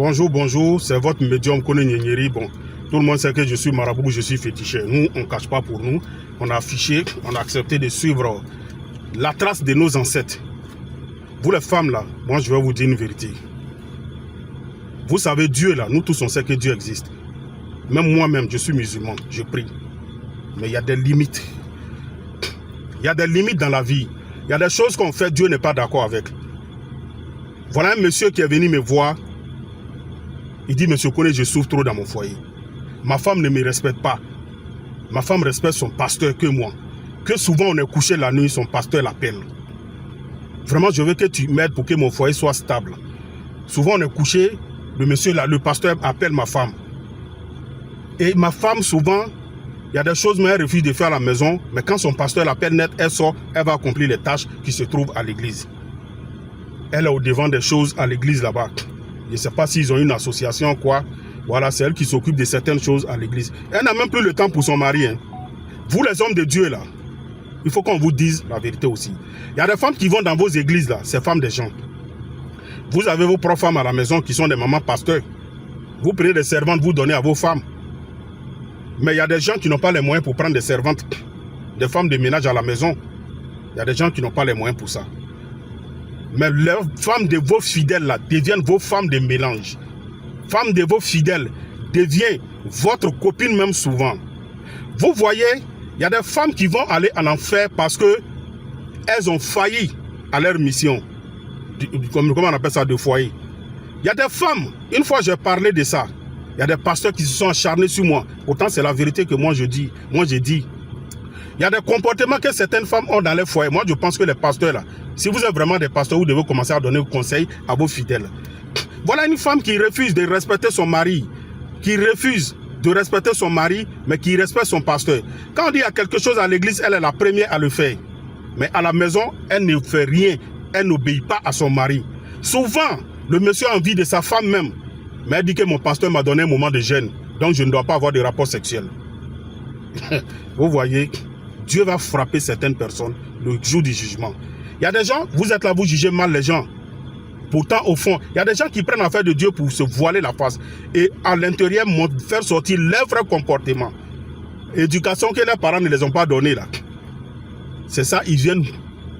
Bonjour, bonjour, c'est votre médium Kone Nyenyeri. Bon, tout le monde sait que je suis marabout, je suis féticheur. Nous, on ne cache pas pour nous. On a affiché, on a accepté de suivre la trace de nos ancêtres. Vous les femmes là, moi je vais vous dire une vérité. Vous savez Dieu là, nous tous on sait que Dieu existe. Même moi-même, je suis musulman, je prie. Mais il y a des limites. Il y a des limites dans la vie. Il y a des choses qu'on fait, Dieu n'est pas d'accord avec. Voilà un monsieur qui est venu me voir. Il dit, monsieur Kone, je souffre trop dans mon foyer. Ma femme ne me respecte pas. Ma femme respecte son pasteur que moi. Que souvent on est couché la nuit, son pasteur l'appelle. Vraiment, je veux que tu m'aides pour que mon foyer soit stable. Souvent on est couché, le monsieur là, le pasteur appelle ma femme. Et ma femme, souvent, il y a des choses, mais elle refuse de faire à la maison. Mais quand son pasteur l'appelle net, elle sort, elle va accomplir les tâches qui se trouvent à l'église. Elle est au devant des choses à l'église là-bas. Je ne sais pas s'ils ont une association quoi. Voilà, c'est elle qui s'occupe de certaines choses à l'église. Elle n'a même plus le temps pour son mari. Hein. Vous les hommes de Dieu là, il faut qu'on vous dise la vérité aussi. Il y a des femmes qui vont dans vos églises là, c'est femmes des gens. Vous avez vos propres femmes à la maison qui sont des mamans pasteurs. Vous prenez des servantes, vous donnez à vos femmes. Mais il y a des gens qui n'ont pas les moyens pour prendre des servantes, des femmes de ménage à la maison. Il y a des gens qui n'ont pas les moyens pour ça. Mais les femmes de vos fidèles là deviennent vos femmes de mélange. Femmes de vos fidèles deviennent votre copine même souvent. Vous voyez, il y a des femmes qui vont aller en enfer parce que elles ont failli à leur mission. Comment on appelle ça, de foyer. Il y a des femmes, une fois j'ai parlé de ça, il y a des pasteurs qui se sont acharnés sur moi. Pourtant c'est la vérité que moi je dis. Moi j'ai dit. Il y a des comportements que certaines femmes ont dans les foyers. Moi je pense que les pasteurs là, si vous êtes vraiment des pasteurs, vous devez commencer à donner des conseils à vos fidèles. Voilà une femme qui refuse de respecter son mari, qui refuse de respecter son mari, mais qui respecte son pasteur. Quand on dit il y a quelque chose à l'église, elle est la première à le faire. Mais à la maison, elle ne fait rien. Elle n'obéit pas à son mari. Souvent, le monsieur a envie de sa femme même. Mais elle dit que mon pasteur m'a donné un moment de gêne. Donc je ne dois pas avoir de rapport sexuel. Vous voyez, Dieu va frapper certaines personnes le jour du jugement. Il y a des gens, vous êtes là, vous jugez mal les gens. Pourtant, au fond, il y a des gens qui prennent l'affaire de Dieu pour se voiler la face. Et à l'intérieur, faire sortir leur vrai comportement. Éducation que les parents ne les ont pas donnée là. C'est ça, ils viennent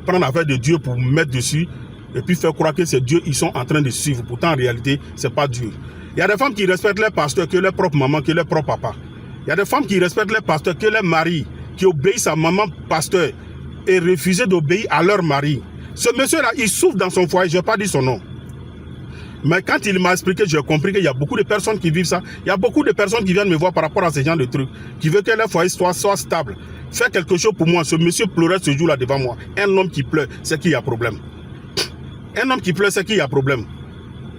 prendre l'affaire de Dieu pour mettre dessus. Et puis faire croire que c'est Dieu, ils sont en train de suivre. Pourtant, en réalité, ce n'est pas Dieu. Il y a des femmes qui respectent leurs pasteurs que leur propre maman, que leur propre papa. Il y a des femmes qui respectent leurs pasteurs que leur mari, qui obéissent à maman pasteur et refusent d'obéir à leur mari. Ce monsieur-là, il souffre dans son foyer, je n'ai pas dit son nom. Mais quand il m'a expliqué, j'ai compris qu'il y a beaucoup de personnes qui vivent ça. Il y a beaucoup de personnes qui viennent me voir par rapport à ce genre de trucs, qui veulent que leur foyer soit stable. Fais quelque chose pour moi. Ce monsieur pleurait ce jour-là devant moi. Un homme qui pleure, c'est qu'il y a problème. Un homme qui pleure, c'est qu'il y a problème.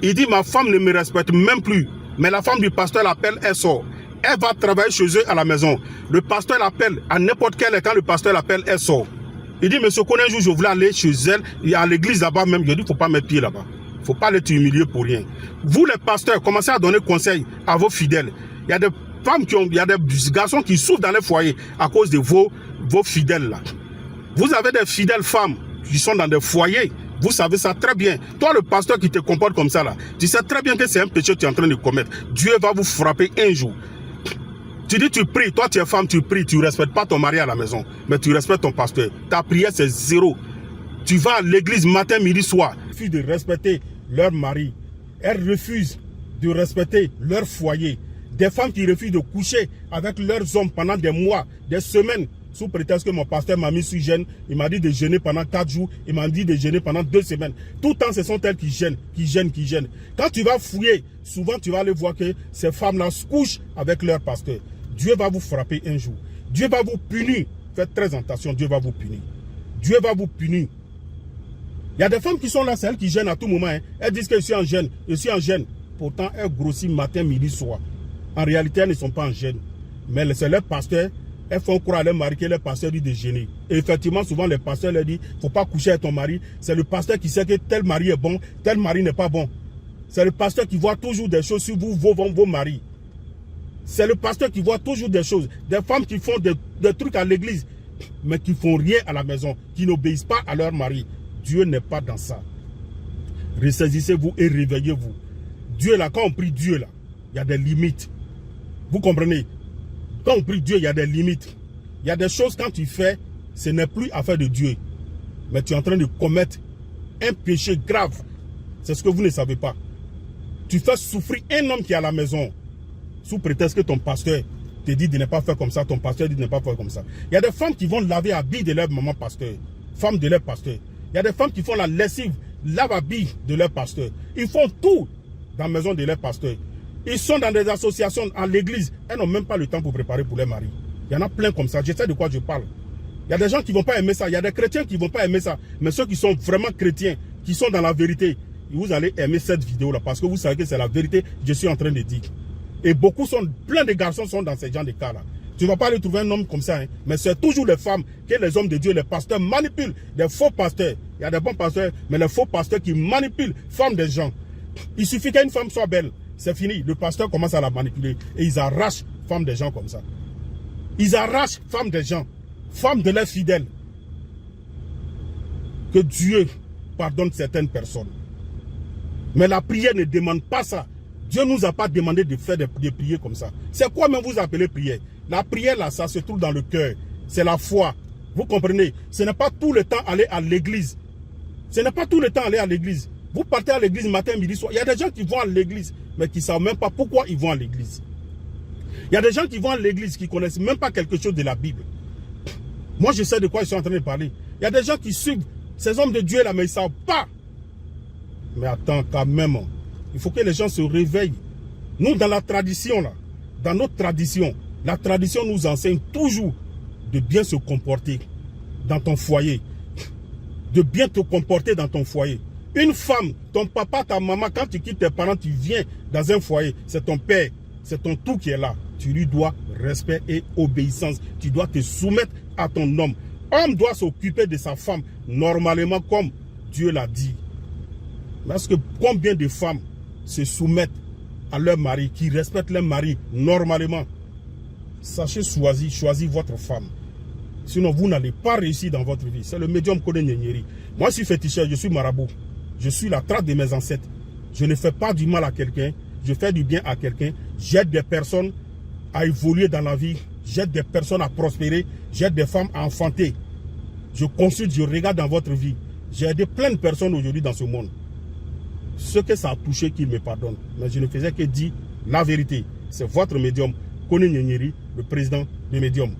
Il dit, ma femme ne me respecte même plus. Mais la femme du pasteur l'appelle, elle sort. Elle va travailler chez eux à la maison. Le pasteur l'appelle, à n'importe quel quand le pasteur l'appelle, elle sort. Il dit, monsieur Kone, un jour, je voulais aller chez elle, et à l'église là-bas même. Je dis, il ne faut pas mettre pied là-bas. Il ne faut pas les humilier pour rien. Vous, les pasteurs, commencez à donner conseil à vos fidèles. Il y a des femmes il y a des garçons qui souffrent dans les foyers à cause de vos fidèles là. Vous avez des fidèles femmes qui sont dans des foyers. Vous savez ça très bien. Toi, le pasteur qui te comporte comme ça là, tu sais très bien que c'est un péché que tu es en train de commettre. Dieu va vous frapper un jour. Tu dis tu pries, toi tu es femme, tu pries, tu ne respectes pas ton mari à la maison, mais tu respectes ton pasteur. Ta prière c'est zéro. Tu vas à l'église matin, midi, soir. Elles refusent de respecter leur mari. Elles refusent de respecter leur foyer. Des femmes qui refusent de coucher avec leurs hommes pendant des mois, des semaines, sous prétexte que mon pasteur m'a mis sous jeûne. Il m'a dit de jeûner pendant 4 jours. Il m'a dit de jeûner pendant 2 semaines. Tout le temps, ce sont elles qui gênent, qui gênent, qui gênent. Quand tu vas fouiller, souvent tu vas aller voir que ces femmes-là se couchent avec leur pasteur. Dieu va vous frapper un jour. Dieu va vous punir. Faites très attention, Dieu va vous punir. Dieu va vous punir. Il y a des femmes qui sont là, c'est elles qui gênent à tout moment. Hein. Elles disent que je suis en gêne, je suis en gêne. Pourtant, elles grossissent matin, midi, soir. En réalité, elles ne sont pas en gêne. Mais c'est leur pasteur, elles font croire à leur mari que leur pasteur dit de gêner. Et effectivement, souvent, les pasteurs leur disent, il ne faut pas coucher avec ton mari. C'est le pasteur qui sait que tel mari est bon, tel mari n'est pas bon. C'est le pasteur qui voit toujours des choses sur vous, vos maris. C'est le pasteur qui voit toujours des choses. Des femmes qui font des trucs à l'église, mais qui ne font rien à la maison, qui n'obéissent pas à leur mari. Dieu n'est pas dans ça. Ressaisissez-vous et réveillez-vous. Dieu là, quand on prie Dieu là, il y a des limites. Vous comprenez? Quand on prie Dieu, il y a des limites. Il y a des choses quand tu fais, ce n'est plus affaire de Dieu. Mais tu es en train de commettre un péché grave. C'est ce que vous ne savez pas. Tu fais souffrir un homme qui est à la maison sous prétexte que ton pasteur te dit de ne pas faire comme ça, ton pasteur dit de ne pas faire comme ça. Il y a des femmes qui vont laver habits de leur maman pasteur, femmes de leur pasteur. Il y a des femmes qui font la lessive, lavent habits de leur pasteur. Ils font tout dans la maison de leur pasteur. Ils sont dans des associations à l'église. Elles n'ont même pas le temps pour préparer pour leur mari. Il y en a plein comme ça. Je sais de quoi je parle. Il y a des gens qui ne vont pas aimer ça. Il y a des chrétiens qui ne vont pas aimer ça. Mais ceux qui sont vraiment chrétiens, qui sont dans la vérité, vous allez aimer cette vidéo-là parce que vous savez que c'est la vérité que je suis en train de dire. Et beaucoup sont, plein de garçons sont dans ces genres de cas-là. Tu ne vas pas aller trouver un homme comme ça, hein, mais c'est toujours les femmes que les hommes de Dieu, les pasteurs manipulent. Des faux pasteurs. Il y a des bons pasteurs, mais les faux pasteurs qui manipulent, femmes des gens. Il suffit qu'une femme soit belle, c'est fini. Le pasteur commence à la manipuler et ils arrachent femmes des gens comme ça. Ils arrachent femmes des gens, femmes de leurs fidèles. Que Dieu pardonne certaines personnes. Mais la prière ne demande pas ça. Dieu ne nous a pas demandé de faire des prières comme ça. C'est quoi même vous appelez prière? La prière là, ça se trouve dans le cœur. C'est la foi. Vous comprenez? Ce n'est pas tout le temps aller à l'église. Ce n'est pas tout le temps aller à l'église. Vous partez à l'église matin, midi, soir. Il y a des gens qui vont à l'église, mais qui ne savent même pas pourquoi ils vont à l'église. Il y a des gens qui vont à l'église, qui ne connaissent même pas quelque chose de la Bible. Moi, je sais de quoi ils sont en train de parler. Il y a des gens qui suivent ces hommes de Dieu là, mais ils ne savent pas. Mais attends, quand même, il faut que les gens se réveillent. Nous, dans la tradition, là, dans notre tradition, la tradition nous enseigne toujours de bien se comporter dans ton foyer. De bien te comporter dans ton foyer. Une femme, ton papa, ta maman, quand tu quittes tes parents, tu viens dans un foyer, c'est ton père, c'est ton tout qui est là. Tu lui dois respect et obéissance. Tu dois te soumettre à ton homme. Homme doit s'occuper de sa femme normalement comme Dieu l'a dit. Parce que combien de femmes se soumettent à leur mari, qui respectent leur mari normalement? Sachez choisir votre femme. Sinon, vous n'allez pas réussir dans votre vie. C'est le médium Kone Nyenyeri. Moi, je suis féticheur, je suis marabout. Je suis la trace de mes ancêtres. Je ne fais pas du mal à quelqu'un. Je fais du bien à quelqu'un. J'aide des personnes à évoluer dans la vie. J'aide des personnes à prospérer. J'aide des femmes à enfanter. Je consulte, je regarde dans votre vie. J'ai aidé plein de personnes aujourd'hui dans ce monde. Ce que ça a touché, qu'il me pardonne. Mais je ne faisais que dire la vérité. C'est votre médium, Kone Nyenyeri, le président des médiums.